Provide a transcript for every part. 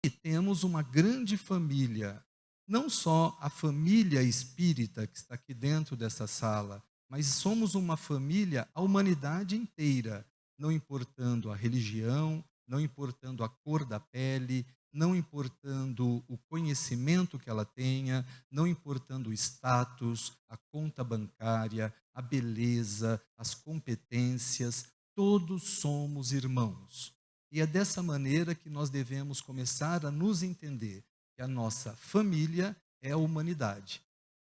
E temos uma grande família, não só a família espírita que está aqui dentro dessa sala, mas somos uma família, a humanidade inteira, não importando a religião, não importando a cor da pele, não importando o conhecimento que ela tenha, não importando o status, a conta bancária, a beleza, as competências, todos somos irmãos. E é dessa maneira que nós devemos começar a nos entender que a nossa família é a humanidade.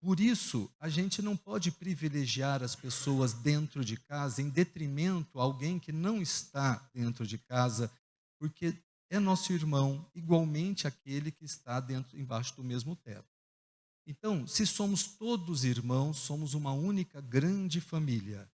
Por isso, a gente não pode privilegiar as pessoas dentro de casa em detrimento a alguém que não está dentro de casa, porque é nosso irmão, igualmente aquele que está dentro, embaixo do mesmo teto. Então, se somos todos irmãos, somos uma única grande família.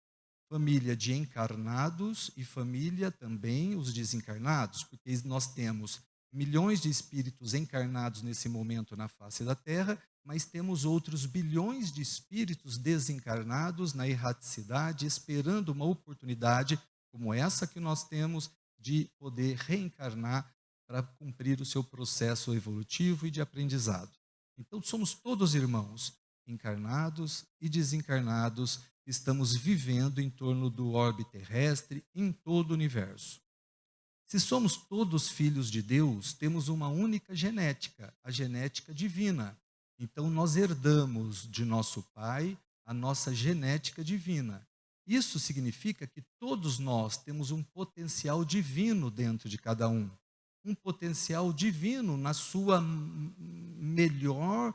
Família de encarnados e família também os desencarnados, porque nós temos milhões de espíritos encarnados nesse momento na face da Terra, mas temos outros bilhões de espíritos desencarnados na erraticidade, esperando uma oportunidade como essa que nós temos de poder reencarnar para cumprir o seu processo evolutivo e de aprendizado. Então somos todos irmãos, encarnados e desencarnados, estamos vivendo em torno do orbe terrestre em todo o universo. Se somos todos filhos de Deus, temos uma única genética, a genética divina. Então nós herdamos de nosso Pai a nossa genética divina. Isso significa que todos nós temos um potencial divino dentro de cada um. Um potencial divino na sua melhor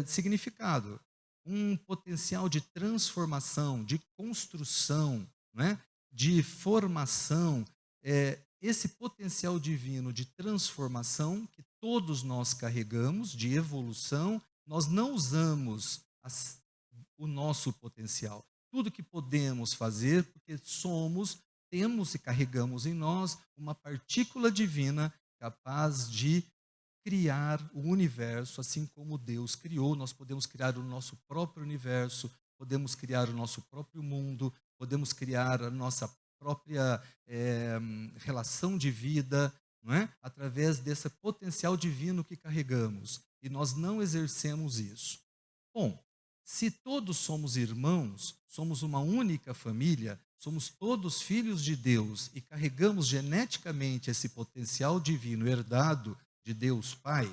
significado. Um potencial de transformação, de construção, né? De formação. Esse potencial divino de transformação que todos nós carregamos, de evolução, nós não usamos o nosso potencial. Tudo que podemos fazer, porque temos e carregamos em nós uma partícula divina capaz de criar o universo, assim como Deus criou. Nós podemos criar o nosso próprio universo, podemos criar o nosso próprio mundo, podemos criar a nossa própria relação de vida, não é? Através desse potencial divino que carregamos. E nós não exercemos isso. Bom, se todos somos irmãos, somos uma única família, somos todos filhos de Deus e carregamos geneticamente esse potencial divino herdado de Deus Pai,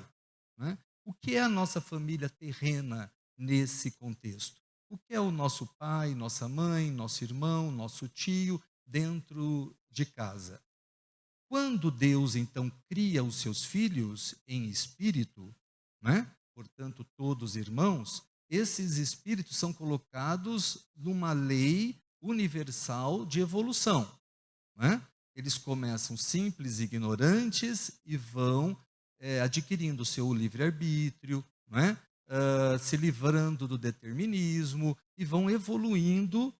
né? O que é a nossa família terrena nesse contexto? O que é o nosso pai, nossa mãe, nosso irmão, nosso tio dentro de casa? Quando Deus então cria os seus filhos em espírito, né? Portanto todos irmãos, esses espíritos são colocados numa lei universal de evolução, né? Eles começam simples, ignorantes e vão adquirindo o seu livre-arbítrio, né? Se livrando do determinismo e vão evoluindo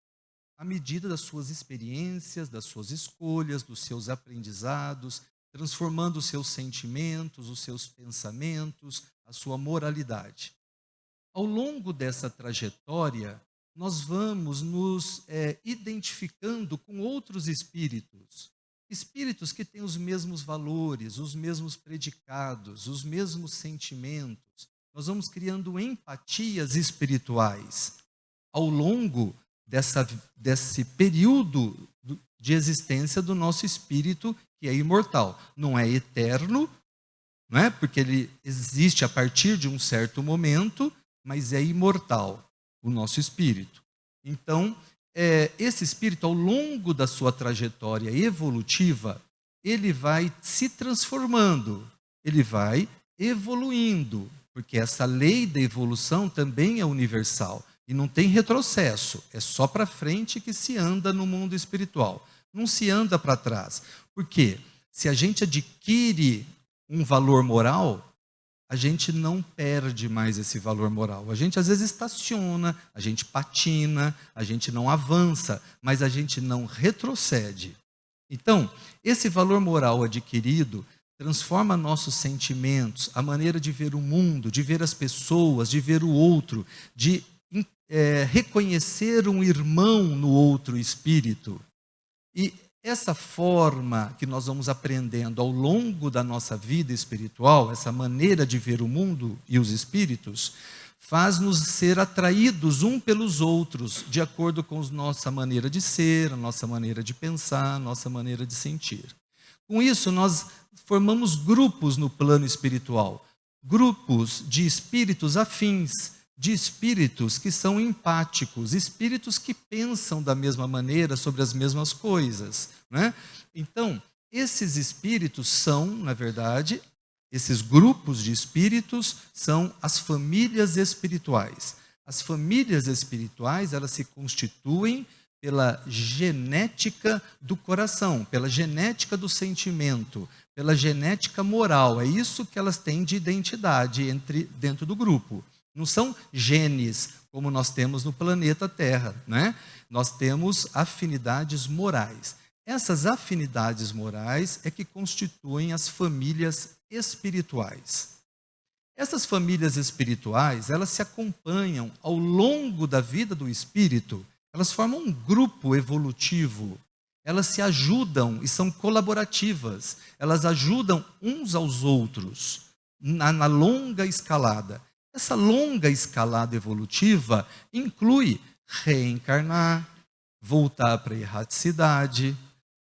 à medida das suas experiências, das suas escolhas, dos seus aprendizados, transformando os seus sentimentos, os seus pensamentos, a sua moralidade. Ao longo dessa trajetória, nós vamos nos identificando com outros espíritos. Espíritos que têm os mesmos valores, os mesmos predicados, os mesmos sentimentos. Nós vamos criando empatias espirituais ao longo desse período de existência do nosso espírito, que é imortal. Não é eterno, não é? Porque ele existe a partir de um certo momento, mas é imortal, o nosso espírito. Então, esse espírito, ao longo da sua trajetória evolutiva, ele vai se transformando, ele vai evoluindo, porque essa lei da evolução também é universal e não tem retrocesso, é só para frente que se anda no mundo espiritual, não se anda para trás. Por quê? Se a gente adquire um valor moral, a gente não perde mais esse valor moral. A gente às vezes estaciona, a gente patina, a gente não avança, mas a gente não retrocede. Então, esse valor moral adquirido transforma nossos sentimentos, a maneira de ver o mundo, de ver as pessoas, de ver o outro, de reconhecer um irmão no outro espírito. E essa forma que nós vamos aprendendo ao longo da nossa vida espiritual, essa maneira de ver o mundo e os espíritos, faz-nos ser atraídos um pelos outros, de acordo com a nossa maneira de ser, a nossa maneira de pensar, a nossa maneira de sentir. Com isso, nós formamos grupos no plano espiritual, grupos de espíritos afins, de espíritos que são empáticos, espíritos que pensam da mesma maneira sobre as mesmas coisas, né? Então, esses espíritos são, na verdade, esses grupos de espíritos são as famílias espirituais. As famílias espirituais, elas se constituem pela genética do coração, pela genética do sentimento, pela genética moral. É isso que elas têm de identidade dentro do grupo. Não são genes, como nós temos no planeta Terra, né? Nós temos afinidades morais. Essas afinidades morais é que constituem as famílias espirituais. Essas famílias espirituais, elas se acompanham ao longo da vida do espírito, elas formam um grupo evolutivo, elas se ajudam e são colaborativas, elas ajudam uns aos outros na longa escalada. Essa longa escalada evolutiva inclui reencarnar, voltar para a erraticidade,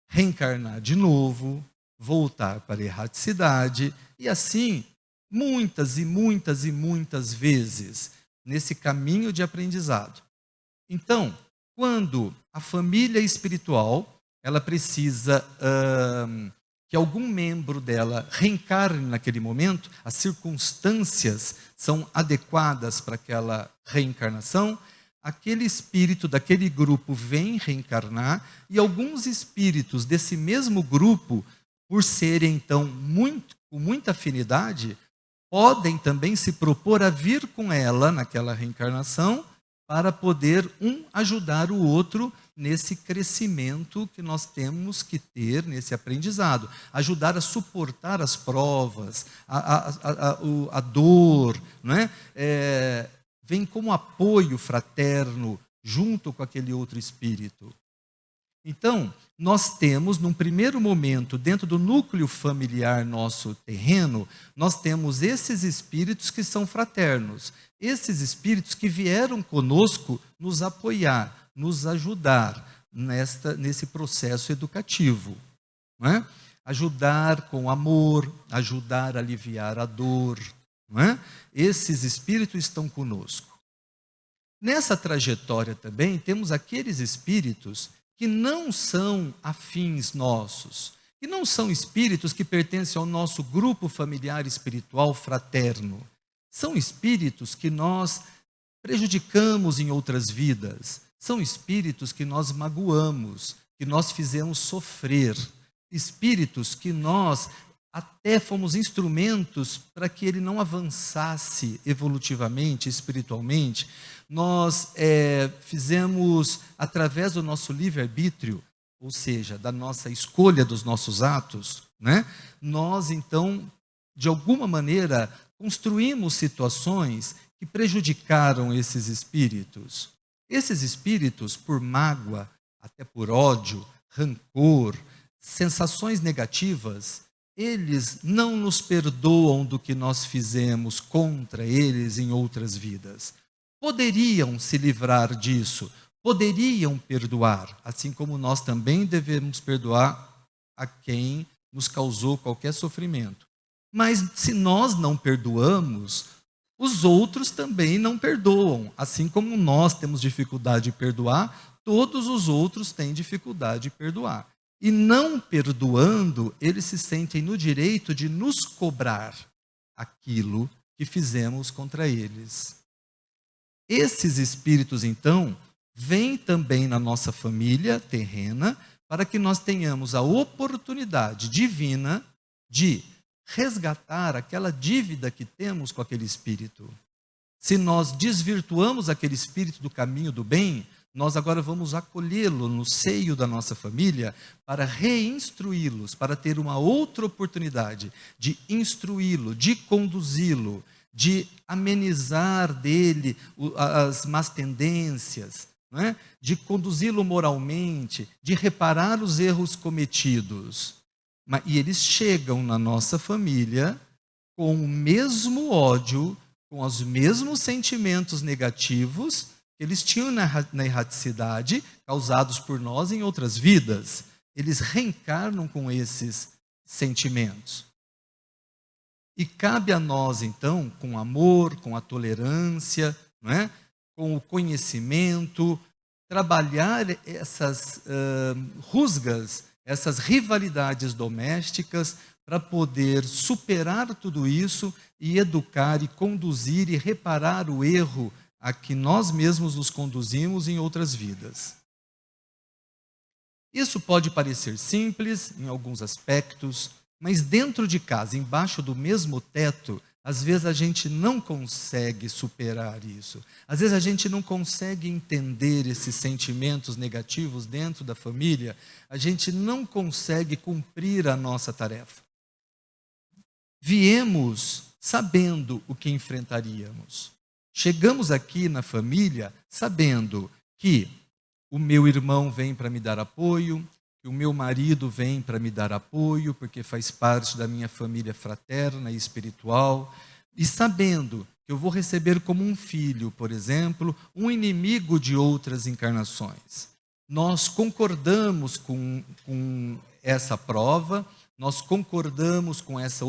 reencarnar de novo, voltar para a erraticidade, e assim, muitas e muitas e muitas vezes, nesse caminho de aprendizado. Então, quando a família espiritual, ela precisa que algum membro dela reencarne naquele momento, as circunstâncias são adequadas para aquela reencarnação, aquele espírito daquele grupo vem reencarnar e alguns espíritos desse mesmo grupo, por serem então com muita afinidade, podem também se propor a vir com ela naquela reencarnação para poder um ajudar o outro nesse crescimento que nós temos que ter, nesse aprendizado. Ajudar a suportar as provas, a dor, não é? Vem como apoio fraterno junto com aquele outro espírito. Então, nós temos, num primeiro momento, dentro do núcleo familiar nosso terreno, nós temos esses espíritos que são fraternos, esses espíritos que vieram conosco nos apoiar, nos ajudar nesse processo educativo, não é? Ajudar com amor, ajudar a aliviar a dor, não é? Esses espíritos estão conosco. Nessa trajetória também temos aqueles espíritos que não são afins nossos, que não são espíritos que pertencem ao nosso grupo familiar espiritual fraterno. São espíritos que nós prejudicamos em outras vidas, são espíritos que nós magoamos, que nós fizemos sofrer, espíritos que nós até fomos instrumentos para que ele não avançasse evolutivamente, espiritualmente. Nós fizemos, através do nosso livre-arbítrio, ou seja, da nossa escolha dos nossos atos, né? Nós, então, de alguma maneira, construímos situações que prejudicaram esses espíritos. Esses espíritos, por mágoa, até por ódio, rancor, sensações negativas, eles não nos perdoam do que nós fizemos contra eles em outras vidas. Poderiam se livrar disso, poderiam perdoar, assim como nós também devemos perdoar a quem nos causou qualquer sofrimento. Mas se nós não perdoamos, os outros também não perdoam. Assim como nós temos dificuldade de perdoar, todos os outros têm dificuldade de perdoar. E não perdoando, eles se sentem no direito de nos cobrar aquilo que fizemos contra eles. Esses espíritos, então, vêm também na nossa família terrena para que nós tenhamos a oportunidade divina de resgatar aquela dívida que temos com aquele espírito. Se nós desvirtuamos aquele espírito do caminho do bem, nós agora vamos acolhê-lo no seio da nossa família para reinstruí-los, para ter uma outra oportunidade de instruí-lo, de conduzi-lo, de amenizar dele as más tendências, não é? De conduzi-lo moralmente, de reparar os erros cometidos. E eles chegam na nossa família com o mesmo ódio, com os mesmos sentimentos negativos que eles tinham na erraticidade, causados por nós em outras vidas. Eles reencarnam com esses sentimentos. E cabe a nós, então, com amor, com a tolerância, não é? Com o conhecimento, trabalhar essas rusgas, essas rivalidades domésticas, para poder superar tudo isso e educar e conduzir e reparar o erro a que nós mesmos nos conduzimos em outras vidas. Isso pode parecer simples em alguns aspectos, mas dentro de casa, embaixo do mesmo teto, às vezes a gente não consegue superar isso. Às vezes a gente não consegue entender esses sentimentos negativos dentro da família, a gente não consegue cumprir a nossa tarefa. Viemos sabendo o que enfrentaríamos. Chegamos aqui na família sabendo que o meu irmão vem para me dar apoio, que o meu marido vem para me dar apoio, porque faz parte da minha família fraterna e espiritual, e sabendo que eu vou receber como um filho, por exemplo, um inimigo de outras encarnações. Nós concordamos com essa prova, nós concordamos com essa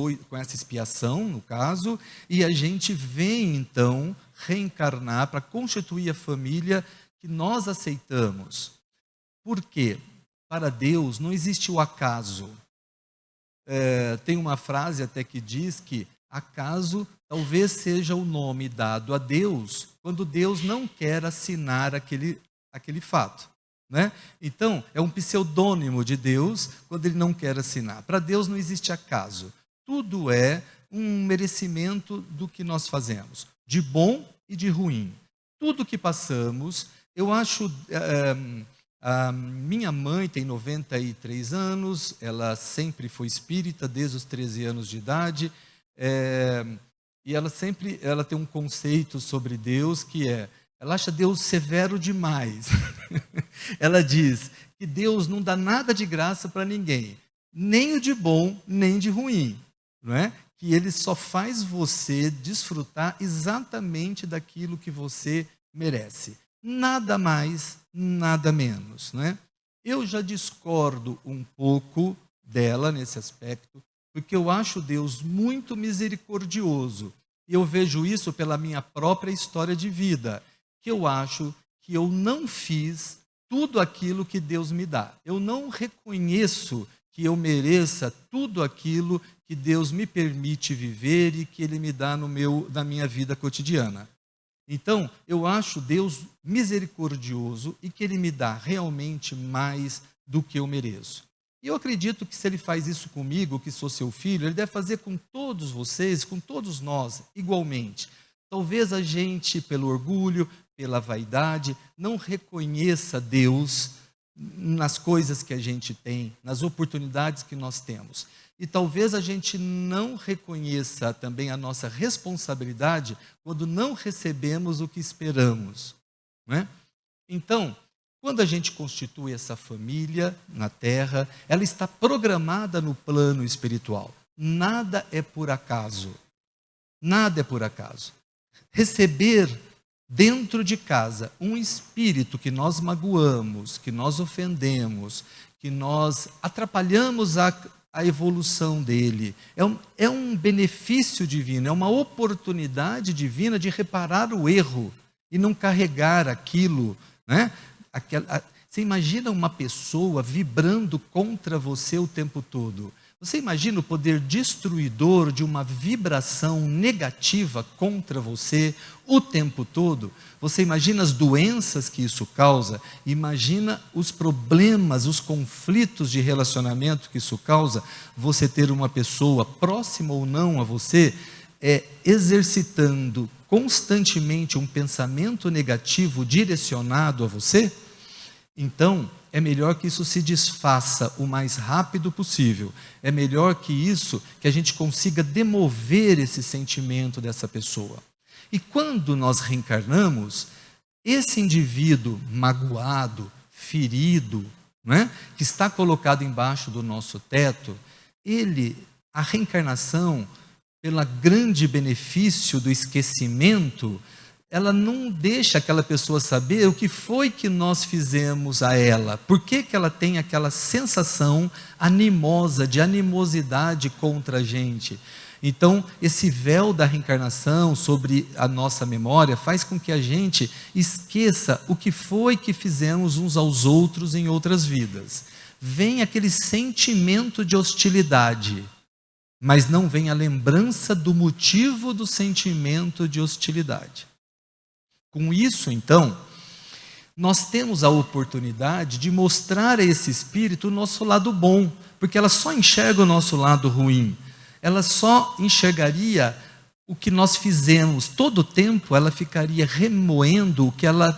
expiação, no caso, e a gente vem, então, reencarnar para constituir a família que nós aceitamos. Por quê? Para Deus não existe o acaso. Tem uma frase até que diz que acaso talvez seja o nome dado a Deus quando Deus não quer assinar aquele fato. Né? Então, é um pseudônimo de Deus quando ele não quer assinar. Para Deus não existe acaso. Tudo é um merecimento do que nós fazemos, de bom e de ruim. Tudo que passamos, eu acho... A minha mãe tem 93 anos, ela sempre foi espírita desde os 13 anos de idade, e ela tem um conceito sobre Deus que ela acha Deus severo demais. Ela diz que Deus não dá nada de graça para ninguém, nem o de bom, nem de ruim, não é? Que Ele só faz você desfrutar exatamente daquilo que você merece. Nada mais, nada menos, né? Eu já discordo um pouco dela nesse aspecto, porque eu acho Deus muito misericordioso. E eu vejo isso pela minha própria história de vida, que eu acho que eu não fiz tudo aquilo que Deus me dá. Eu não reconheço que eu mereça tudo aquilo que Deus me permite viver e que Ele me dá na minha vida cotidiana. Então, eu acho Deus misericordioso e que Ele me dá realmente mais do que eu mereço. E eu acredito que se Ele faz isso comigo, que sou seu filho, Ele deve fazer com todos vocês, com todos nós, igualmente. Talvez a gente, pelo orgulho, pela vaidade, não reconheça Deus nas coisas que a gente tem, nas oportunidades que nós temos. E talvez a gente não reconheça também a nossa responsabilidade quando não recebemos o que esperamos, não é? Então, quando a gente constitui essa família na Terra, ela está programada no plano espiritual. Nada é por acaso. Nada é por acaso. Receber dentro de casa um espírito que nós magoamos, que nós ofendemos, que nós atrapalhamos a evolução dele, é um benefício divino, é uma oportunidade divina de reparar o erro e não carregar aquilo, né? Você imagina uma pessoa vibrando contra você o tempo todo? Você imagina o poder destruidor de uma vibração negativa contra você o tempo todo? Você imagina as doenças que isso causa? Imagina os problemas, os conflitos de relacionamento que isso causa? Você ter uma pessoa próxima ou não a você, exercitando constantemente um pensamento negativo direcionado a você? Então, é melhor que isso se desfaça o mais rápido possível. É melhor que a gente consiga demover esse sentimento dessa pessoa. E quando nós reencarnamos, Esse indivíduo magoado, ferido, não é? Que está colocado embaixo do nosso teto, a reencarnação, pelo grande benefício do esquecimento, ela não deixa aquela pessoa saber o que foi que nós fizemos a ela. Por que que ela tem aquela sensação animosa, de animosidade contra a gente? Então, esse véu da reencarnação sobre a nossa memória faz com que a gente esqueça o que foi que fizemos uns aos outros em outras vidas. Vem aquele sentimento de hostilidade, mas não vem a lembrança do motivo do sentimento de hostilidade. Com isso, então, nós temos a oportunidade de mostrar a esse espírito o nosso lado bom, porque ela só enxerga o nosso lado ruim. Ela só enxergaria o que nós fizemos. Todo o tempo ela ficaria remoendo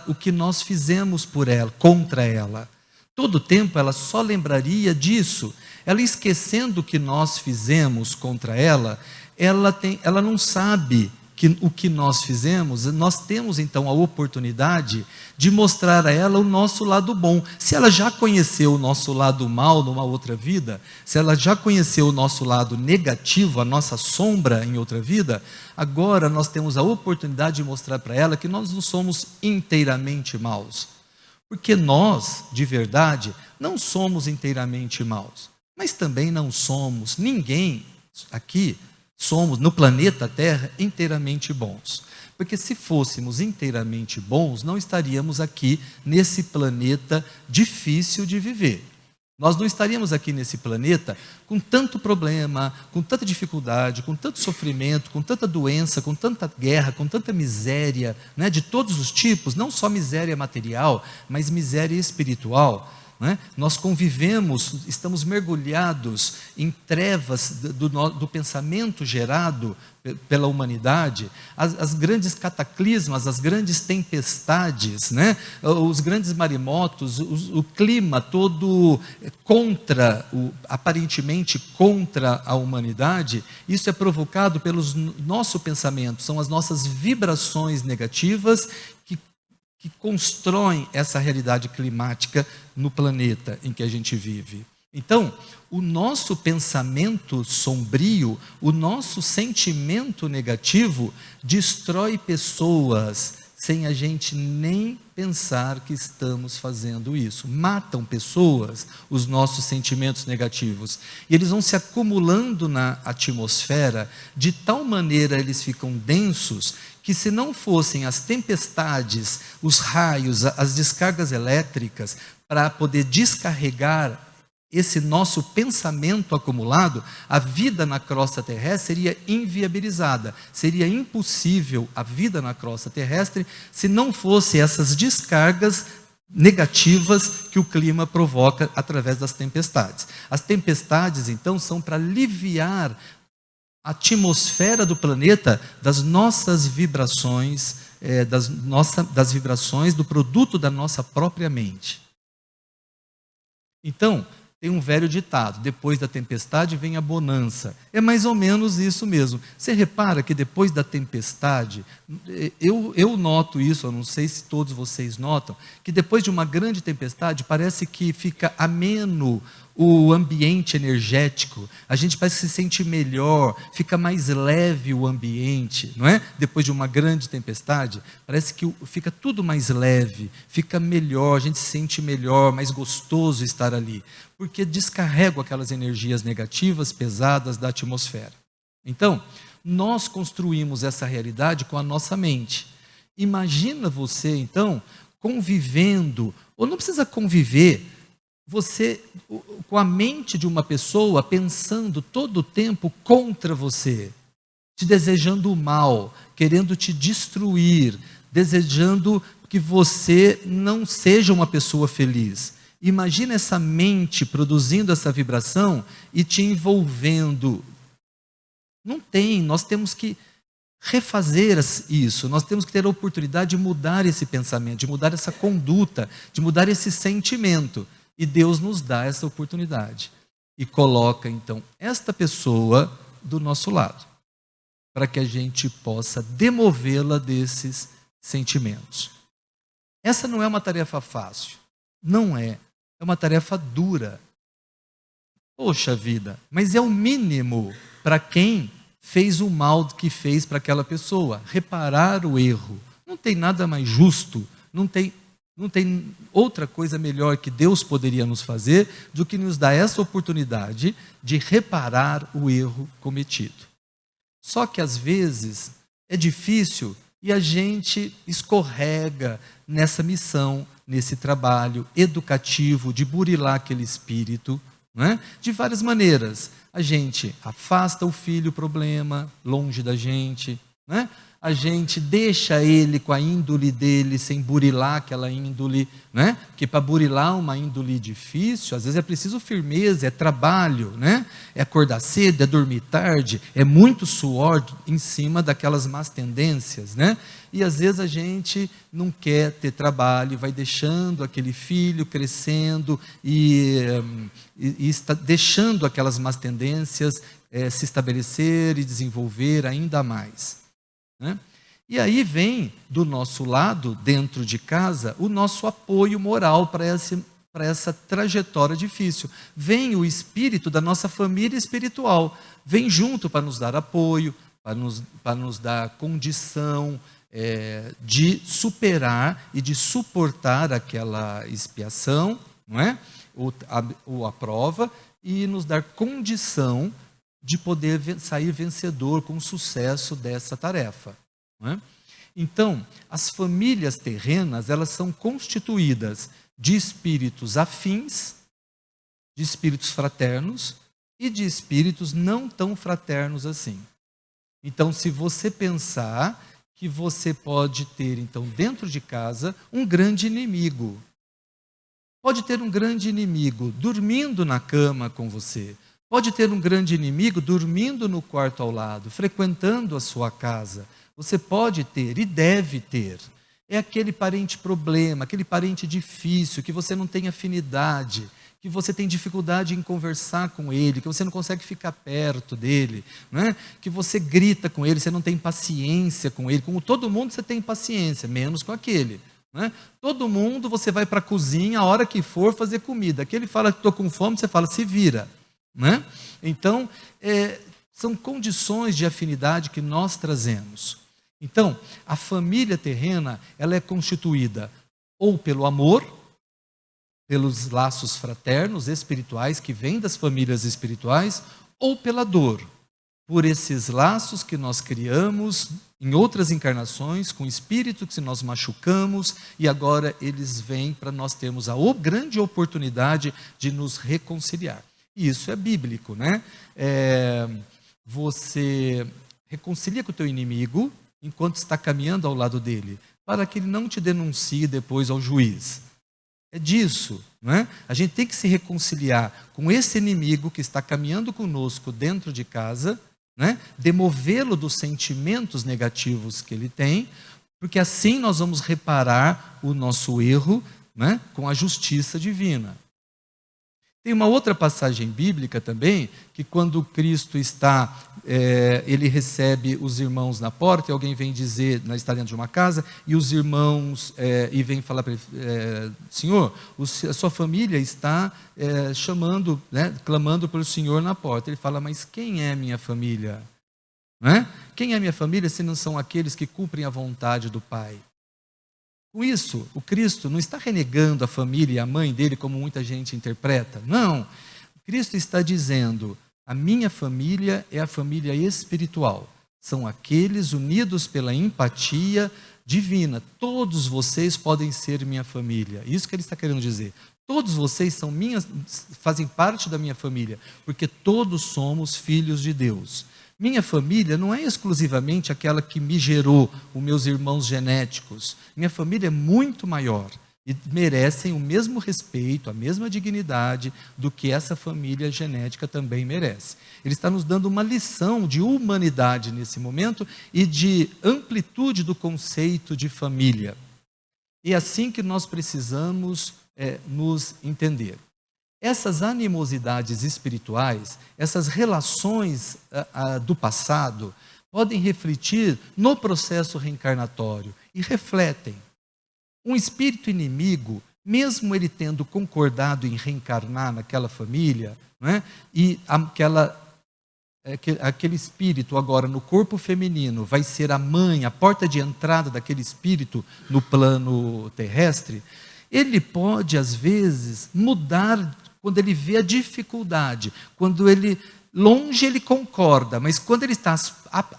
o que nós fizemos por ela, contra ela. Todo o tempo ela só lembraria disso. Ela esquecendo o que nós fizemos contra ela, ela não sabe o que nós fizemos. Nós temos então a oportunidade de mostrar a ela o nosso lado bom. Se ela já conheceu o nosso lado mal numa outra vida, se ela já conheceu o nosso lado negativo, a nossa sombra em outra vida, agora nós temos a oportunidade de mostrar para ela que nós não somos inteiramente maus. Porque nós, de verdade, não somos inteiramente maus. Mas também não somos, ninguém aqui somos, no planeta Terra, inteiramente bons. Porque se fôssemos inteiramente bons, não estaríamos aqui nesse planeta difícil de viver. Nós não estaríamos aqui nesse planeta com tanto problema, com tanta dificuldade, com tanto sofrimento, com tanta doença, com tanta guerra, com tanta miséria, né, de todos os tipos, não só miséria material, mas miséria espiritual. Nós convivemos, estamos mergulhados em trevas do pensamento gerado pela humanidade, as grandes cataclismas, as grandes tempestades, os grandes maremotos, o clima todo aparentemente contra a humanidade. Isso é provocado pelo nosso pensamento, são as nossas vibrações negativas que constroem essa realidade climática no planeta em que a gente vive. Então, o nosso pensamento sombrio, o nosso sentimento negativo, destrói pessoas sem a gente nem pensar que estamos fazendo isso. Matam pessoas, os nossos sentimentos negativos. E eles vão se acumulando na atmosfera, de tal maneira eles ficam densos, que se não fossem as tempestades, os raios, as descargas elétricas, para poder descarregar esse nosso pensamento acumulado, a vida na crosta terrestre seria inviabilizada. Seria impossível a vida na crosta terrestre se não fosse essas descargas negativas que o clima provoca através das tempestades. As tempestades, então, são para aliviar a atmosfera do planeta das nossas vibrações, das vibrações do produto da nossa própria mente. Então, tem um velho ditado: depois da tempestade vem a bonança. É mais ou menos isso mesmo. Você repara que depois da tempestade, eu noto isso, eu não sei se todos vocês notam, que depois de uma grande tempestade parece que fica ameno o ambiente energético, a gente parece que se sente melhor, fica mais leve o ambiente, não é? Depois de uma grande tempestade, parece que fica tudo mais leve, fica melhor, a gente se sente melhor, mais gostoso estar ali, porque descarrega aquelas energias negativas, pesadas da atmosfera. Então, nós construímos essa realidade com a nossa mente. Imagina você, então, convivendo, ou não precisa conviver, você, com a mente de uma pessoa, pensando todo o tempo contra você, te desejando o mal, querendo te destruir, desejando que você não seja uma pessoa feliz. Imagina essa mente produzindo essa vibração e te envolvendo. Não tem, nós temos que refazer isso, nós temos que ter a oportunidade de mudar esse pensamento, de mudar essa conduta, de mudar esse sentimento. E Deus nos dá essa oportunidade e coloca então esta pessoa do nosso lado, para que a gente possa demovê-la desses sentimentos. Essa não é uma tarefa fácil. Não é. É uma tarefa dura. Poxa vida, mas é o mínimo para quem fez o mal que fez para aquela pessoa. Reparar o erro. Não tem nada mais justo, não tem outra coisa melhor que Deus poderia nos fazer do que nos dar essa oportunidade de reparar o erro cometido. Só que às vezes é difícil e a gente escorrega nessa missão, nesse trabalho educativo de burilar aquele espírito, não é? De várias maneiras. A gente afasta o filho problema, longe da gente, não é? A gente deixa ele com a índole dele, sem burilar aquela índole, né? Porque para burilar uma índole difícil, às vezes é preciso firmeza, é trabalho, né? É acordar cedo, é dormir tarde, é muito suor em cima daquelas más tendências, né? E às vezes a gente não quer ter trabalho, vai deixando aquele filho crescendo e está deixando aquelas más tendências se estabelecer e desenvolver ainda mais. Né? E aí vem do nosso lado, dentro de casa, o nosso apoio moral para essa trajetória difícil. Vem o espírito da nossa família espiritual, vem junto para nos dar apoio, para nos dar condição de superar e de suportar aquela expiação, não é? ou a prova, e nos dar condição de poder sair vencedor com sucesso dessa tarefa. Não é? Então, as famílias terrenas, elas são constituídas de espíritos afins, de espíritos fraternos e de espíritos não tão fraternos assim. Então, se você pensar que você pode ter, então, dentro de casa, um grande inimigo. Pode ter um grande inimigo dormindo na cama com você. Pode ter um grande inimigo dormindo no quarto ao lado, frequentando a sua casa. Você pode ter e deve ter. É aquele parente problema, aquele parente difícil, que você não tem afinidade, que você tem dificuldade em conversar com ele, que você não consegue ficar perto dele, né? Que você grita com ele, você não tem paciência com ele. Com todo mundo você tem paciência, menos com aquele. Né? Todo mundo você vai para a cozinha a hora que for fazer comida. Aquele fala que estou com fome, você fala, se vira. Né? Então, são condições de afinidade que nós trazemos. Então, a família terrena, ela é constituída ou pelo amor, pelos laços fraternos, espirituais, que vêm das famílias espirituais, ou pela dor, por esses laços que nós criamos em outras encarnações, com espíritos que nós machucamos, e agora eles vêm para nós termos a grande oportunidade de nos reconciliar. E isso é bíblico, né? Você reconcilia com o teu inimigo enquanto está caminhando ao lado dele, para que ele não te denuncie depois ao juiz. É disso, não é? A gente tem que se reconciliar com esse inimigo que está caminhando conosco dentro de casa, né? Demovê-lo dos sentimentos negativos que ele tem, porque assim nós vamos reparar o nosso erro, né? Com a justiça divina. Tem uma outra passagem bíblica também, que quando Cristo ele recebe os irmãos na porta, e alguém vem dizer, está dentro de uma casa, e os irmãos, e vem falar para ele, Senhor, a sua família está chamando, né, clamando pelo Senhor na porta. Ele fala, mas quem é minha família? Não é? Quem é minha família se não são aqueles que cumprem a vontade do Pai? Com isso, o Cristo não está renegando a família e a mãe dele, como muita gente interpreta. Não. Cristo está dizendo, a minha família é a família espiritual. São aqueles unidos pela empatia divina. Todos vocês podem ser minha família. Isso que ele está querendo dizer. Todos vocês fazem parte da minha família, porque todos somos filhos de Deus. Minha família não é exclusivamente aquela que me gerou, os meus irmãos genéticos. Minha família é muito maior e merecem o mesmo respeito, a mesma dignidade do que essa família genética também merece. Ele está nos dando uma lição de humanidade nesse momento e de amplitude do conceito de família. E é assim que nós precisamos nos entender. Essas animosidades espirituais, essas relações do passado, podem refletir no processo reencarnatório e refletem. Um espírito inimigo, mesmo ele tendo concordado em reencarnar naquela família, não é? E aquele espírito agora no corpo feminino vai ser a mãe, a porta de entrada daquele espírito no plano terrestre, ele pode às vezes mudar quando ele vê a dificuldade, quando ele longe ele concorda, mas quando ele está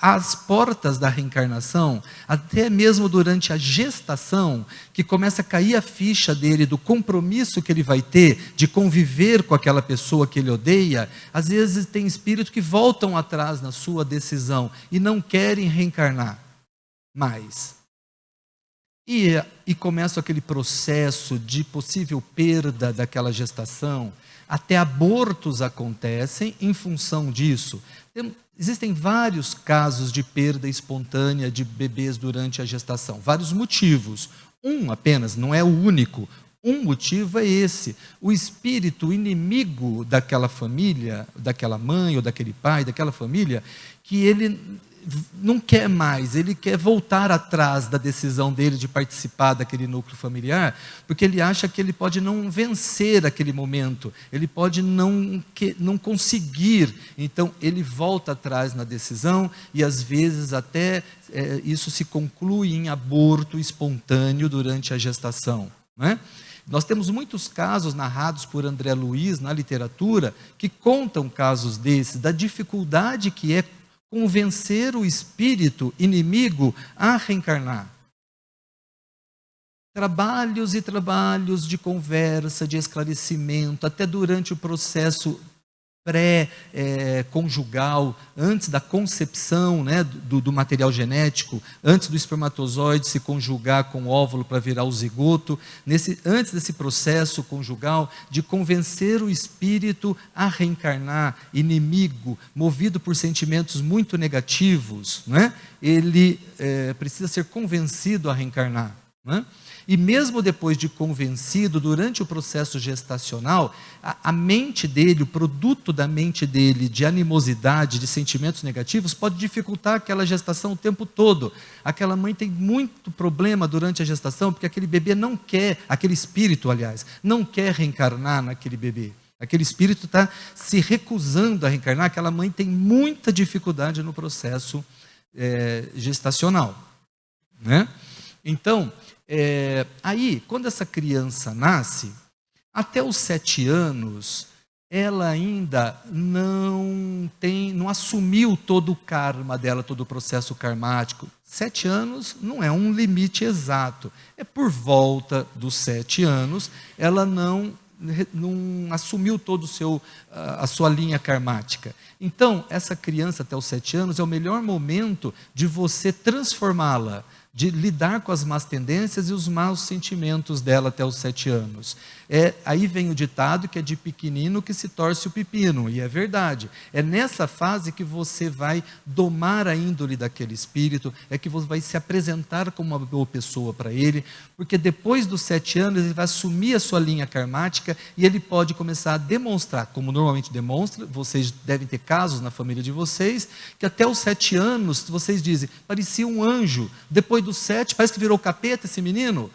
às portas da reencarnação, até mesmo durante a gestação, que começa a cair a ficha dele do compromisso que ele vai ter de conviver com aquela pessoa que ele odeia, às vezes tem espíritos que voltam atrás na sua decisão e não querem reencarnar mais. E começa aquele processo de possível perda daquela gestação. Até abortos acontecem em função disso. Existem vários casos de perda espontânea de bebês durante a gestação, vários motivos. Um apenas, não é o único. Um motivo é esse: o espírito inimigo daquela família, daquela mãe ou daquele pai, daquela família, que ele não quer mais, ele quer voltar atrás da decisão dele de participar daquele núcleo familiar, porque ele acha que ele pode não vencer aquele momento, ele pode não conseguir, então ele volta atrás na decisão e às vezes até isso se conclui em aborto espontâneo durante a gestação, não é? Nós temos muitos casos narrados por André Luiz na literatura que contam casos desses, da dificuldade que é convencer o espírito inimigo a reencarnar. Trabalhos e trabalhos de conversa, de esclarecimento, até durante o processo pré-conjugal, antes da concepção, né, do material genético, antes do espermatozoide se conjugar com o óvulo para virar o zigoto, antes desse processo conjugal, de convencer o espírito a reencarnar, inimigo, movido por sentimentos muito negativos, né, ele precisa ser convencido a reencarnar, né? E mesmo depois de convencido, durante o processo gestacional, a mente dele, o produto da mente dele, de animosidade, de sentimentos negativos, pode dificultar aquela gestação o tempo todo. Aquela mãe tem muito problema durante a gestação, porque aquele bebê não quer, aquele espírito, aliás, não quer reencarnar naquele bebê. Aquele espírito está se recusando a reencarnar, aquela mãe tem muita dificuldade no processo gestacional, né? Então, aí, quando essa criança nasce, até os 7 anos, ela ainda não assumiu todo o karma dela, todo o processo karmático. 7 anos não é um limite exato. É por volta dos 7 anos, ela não assumiu todo a sua linha karmática. Então, essa criança até os 7 anos é o melhor momento de você transformá-la, de lidar com as más tendências e os maus sentimentos dela até os 7 anos. Aí vem o ditado que é de pequenino que se torce o pepino, e é verdade. É nessa fase que você vai domar a índole daquele espírito, é que você vai se apresentar como uma boa pessoa para ele, porque depois dos 7 anos ele vai assumir a sua linha karmática e ele pode começar a demonstrar, como normalmente demonstra, vocês devem ter casos na família de vocês, que até os 7 anos, vocês dizem, parecia um anjo, depois dos 7, parece que virou capeta esse menino.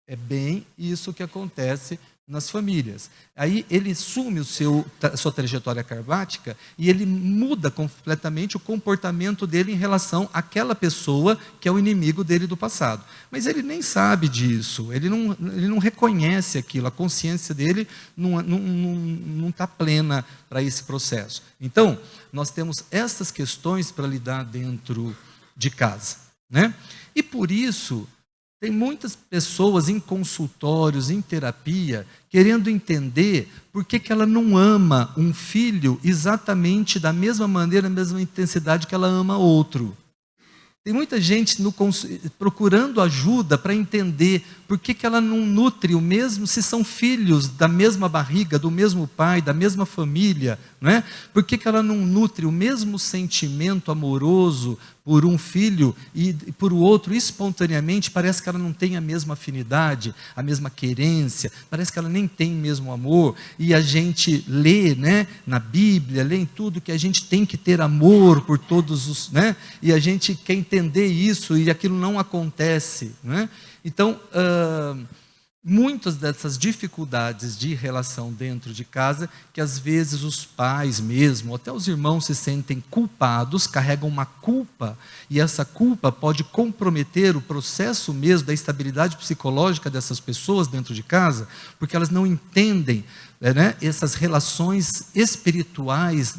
É bem isso que acontece nas famílias. Aí ele assume a sua trajetória karmática e ele muda completamente o comportamento dele em relação àquela pessoa que é o inimigo dele do passado. Mas ele nem sabe disso, ele não reconhece aquilo, a consciência dele não está plena para esse processo. Então, nós temos essas questões para lidar dentro de casa, né? E por isso, tem muitas pessoas em consultórios, em terapia, querendo entender por que ela não ama um filho exatamente da mesma maneira, da mesma intensidade que ela ama outro. Tem muita gente procurando ajuda para entender por que ela não nutre o mesmo, se são filhos da mesma barriga, do mesmo pai, da mesma família, não é? Por que ela não nutre o mesmo sentimento amoroso por um filho e por o outro, espontaneamente, parece que ela não tem a mesma afinidade, a mesma querência, parece que ela nem tem o mesmo amor, e a gente lê, né, na Bíblia, lê em tudo que a gente tem que ter amor por todos os, né, e a gente quer entender isso e aquilo não acontece, né? Então, muitas dessas dificuldades de relação dentro de casa, que às vezes os pais mesmo, até os irmãos se sentem culpados, carregam uma culpa, e essa culpa pode comprometer o processo mesmo da estabilidade psicológica dessas pessoas dentro de casa, porque elas não entendem, né, essas relações espirituais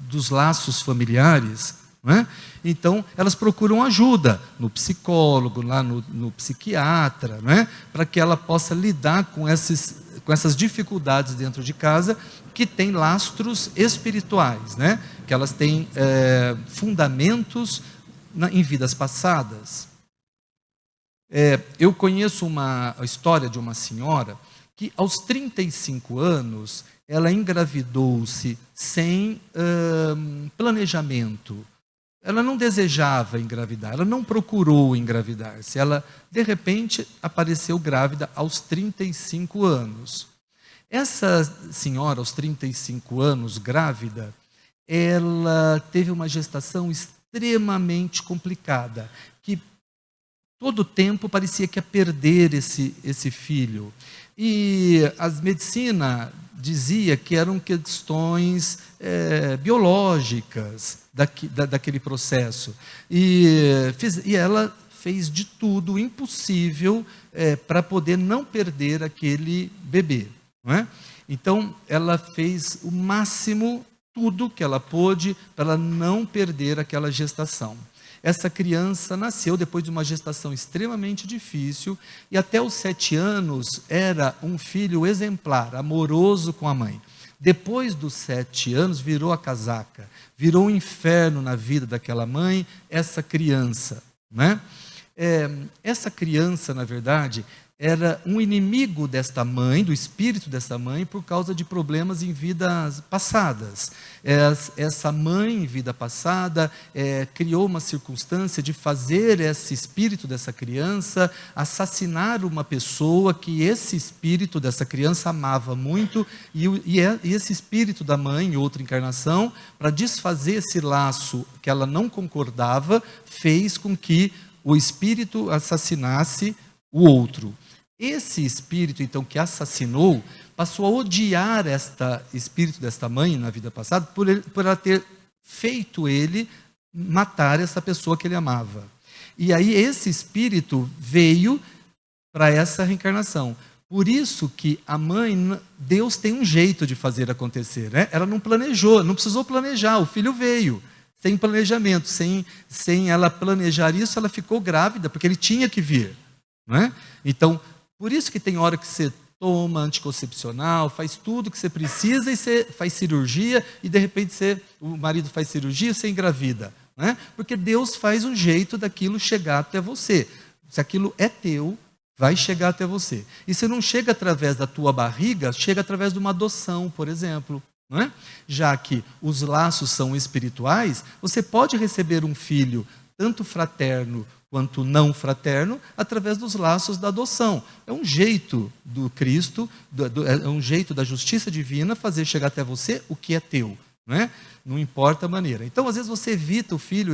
dos laços familiares, né? Então, elas procuram ajuda no psicólogo, lá no psiquiatra, né? Para que ela possa lidar com essas dificuldades dentro de casa, que tem lastros espirituais, né? Que elas têm fundamentos em vidas passadas. Eu conheço a história de uma senhora que, aos 35 anos, ela engravidou-se sem planejamento. Ela não desejava engravidar, ela não procurou engravidar-se. Ela, de repente, apareceu grávida aos 35 anos. Essa senhora, aos 35 anos, grávida, ela teve uma gestação extremamente complicada, que todo o tempo parecia que ia perder esse filho. E a medicina dizia que eram questões biológicas daquele processo. E ela fez de tudo impossível para poder não perder aquele bebê, não é? Então, ela fez o máximo, tudo que ela pôde, para ela não perder aquela gestação. Essa criança nasceu depois de uma gestação extremamente difícil, e até os 7 anos era um filho exemplar, amoroso com a mãe. Depois dos 7 anos virou a casaca, virou um inferno na vida daquela mãe, essa criança, né? Essa criança, na verdade, era um inimigo desta mãe, do espírito dessa mãe, por causa de problemas em vidas passadas. Essa mãe, em vida passada, criou uma circunstância de fazer esse espírito dessa criança assassinar uma pessoa que esse espírito dessa criança amava muito, e esse espírito da mãe, em outra encarnação, para desfazer esse laço que ela não concordava, fez com que o espírito assassinasse o outro. Esse espírito, então, que assassinou, passou a odiar espírito desta mãe na vida passada, por ela ter feito ele matar essa pessoa que ele amava. E aí esse espírito veio para essa reencarnação. Por isso que a mãe, Deus tem um jeito de fazer acontecer, né? Ela não planejou, não precisou planejar, o filho veio. Sem planejamento, sem ela planejar isso, ela ficou grávida, porque ele tinha que vir, não é? Então, por isso que tem hora que você toma anticoncepcional, faz tudo que você precisa, e você faz cirurgia, e de repente o marido faz cirurgia e você engravida, não é? Porque Deus faz um jeito daquilo chegar até você. Se aquilo é teu, vai chegar até você. E se não chega através da tua barriga, chega através de uma adoção, por exemplo. Não é? Já que os laços são espirituais, você pode receber um filho, tanto fraterno quanto não fraterno, através dos laços da adoção. É um jeito do Cristo, é um jeito da justiça divina fazer chegar até você o que é teu. Não é? Não importa a maneira. Então, às vezes você evita o filho,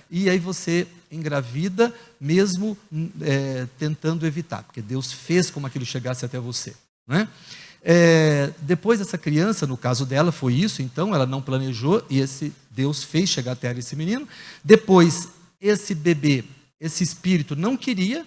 e aí você engravida, mesmo tentando evitar, porque Deus fez como aquilo chegasse até você. Não é? Depois essa criança, no caso dela foi isso, então ela não planejou, e Deus fez chegar até ela esse menino. Depois esse bebê, esse espírito não queria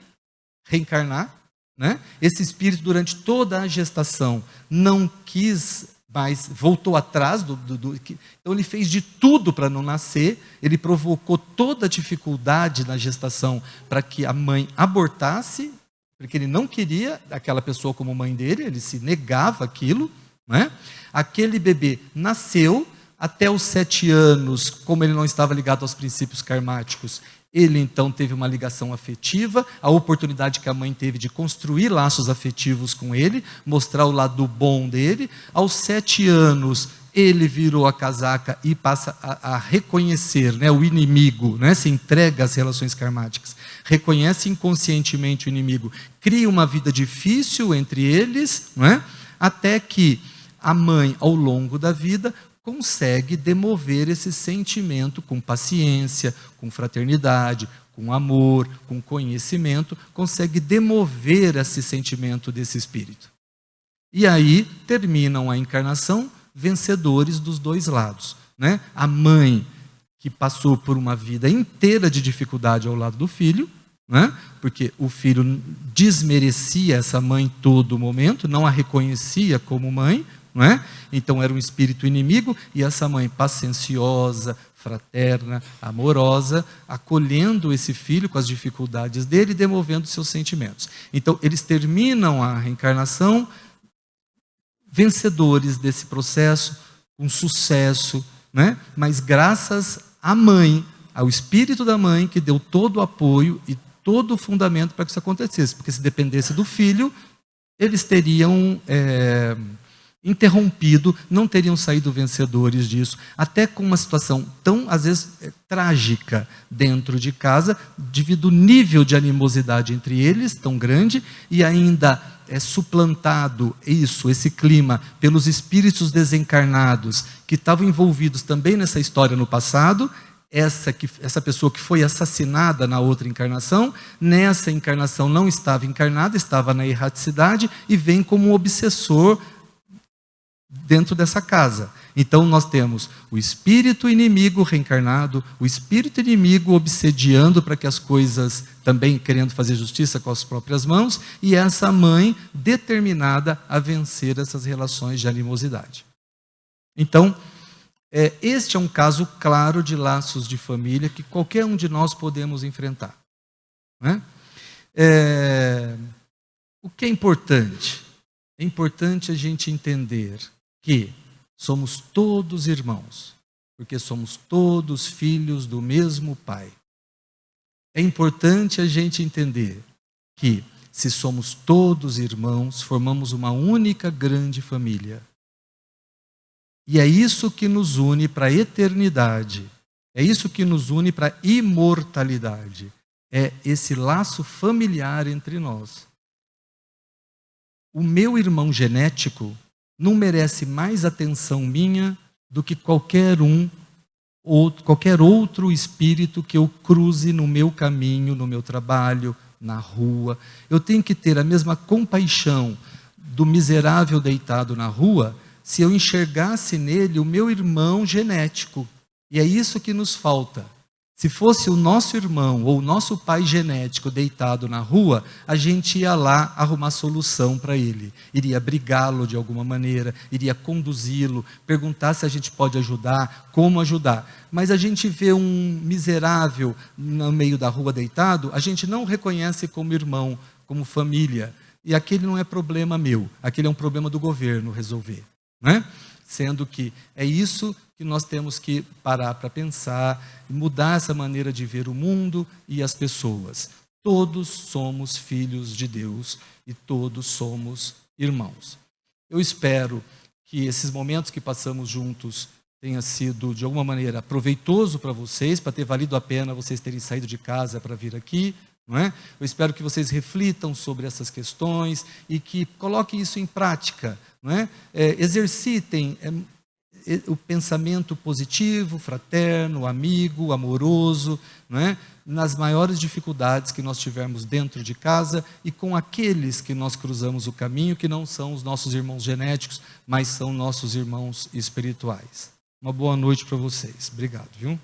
reencarnar, né? Esse espírito durante toda a gestação não quis mais, voltou atrás então ele fez de tudo para não nascer, ele provocou toda a dificuldade na gestação para que a mãe abortasse, porque ele não queria aquela pessoa como mãe dele, ele se negava aquilo, né? Aquele bebê nasceu, até os 7 anos, como ele não estava ligado aos princípios karmáticos, ele então teve uma ligação afetiva, a oportunidade que a mãe teve de construir laços afetivos com ele, mostrar o lado bom dele. Aos 7 anos, ele virou a casaca e passa a reconhecer, né, o inimigo, né, se entrega às relações karmáticas, reconhece inconscientemente o inimigo, cria uma vida difícil entre eles, não é? Até que a mãe, ao longo da vida, consegue demover esse sentimento com paciência, com fraternidade, com amor, com conhecimento, consegue demover esse sentimento desse espírito. E aí terminam a encarnação vencedores dos dois lados, né? A mãe, que passou por uma vida inteira de dificuldade ao lado do filho, né? Porque o filho desmerecia essa mãe todo momento, não a reconhecia como mãe, não é? Então era um espírito inimigo, e essa mãe pacienciosa, fraterna, amorosa, acolhendo esse filho com as dificuldades dele e demovendo seus sentimentos. Então eles terminam a reencarnação vencedores desse processo, com sucesso, né? Mas graças à mãe, ao espírito da mãe, que deu todo o apoio e todo o fundamento para que isso acontecesse. Porque se dependesse do filho, eles teriam interrompido, não teriam saído vencedores disso, até com uma situação tão, às vezes, trágica dentro de casa, devido ao nível de animosidade entre eles, tão grande, e ainda é suplantado esse clima, pelos espíritos desencarnados, que estavam envolvidos também nessa história no passado. Essa pessoa que foi assassinada na outra encarnação, nessa encarnação não estava encarnada, estava na erraticidade, e vem como um obsessor dentro dessa casa. Então nós temos o espírito inimigo reencarnado, o espírito inimigo obsediando para que as coisas, também querendo fazer justiça com as próprias mãos, e essa mãe determinada a vencer essas relações de animosidade. Então, este é um caso claro de laços de família que qualquer um de nós podemos enfrentar, né? O que é importante? É importante a gente entender que somos todos irmãos, porque somos todos filhos do mesmo Pai. É importante a gente entender que, se somos todos irmãos, formamos uma única grande família. E é isso que nos une para a eternidade. É isso que nos une para a imortalidade. É esse laço familiar entre nós. O meu irmão genético não merece mais atenção minha do que qualquer outro espírito que eu cruze no meu caminho, no meu trabalho, na rua. Eu tenho que ter a mesma compaixão do miserável deitado na rua, se eu enxergasse nele o meu irmão genético. E é isso que nos falta. Se fosse o nosso irmão ou o nosso pai genético deitado na rua, a gente ia lá arrumar solução para ele. Iria abrigá-lo de alguma maneira, iria conduzi-lo, perguntar se a gente pode ajudar, como ajudar. Mas a gente vê um miserável no meio da rua deitado, a gente não reconhece como irmão, como família. E aquele não é problema meu, aquele é um problema do governo resolver, né? Sendo que é isso que nós temos que parar para pensar, mudar essa maneira de ver o mundo e as pessoas. Todos somos filhos de Deus e todos somos irmãos. Eu espero que esses momentos que passamos juntos tenha sido, de alguma maneira, proveitoso para vocês, para ter valido a pena vocês terem saído de casa para vir aqui, não é? Eu espero que vocês reflitam sobre essas questões e que coloquem isso em prática, não é? Exercitem o pensamento positivo, fraterno, amigo, amoroso, não é? Nas maiores dificuldades que nós tivermos dentro de casa e com aqueles que nós cruzamos o caminho, que não são os nossos irmãos genéticos, mas são nossos irmãos espirituais. Uma boa noite para vocês. Obrigado, viu?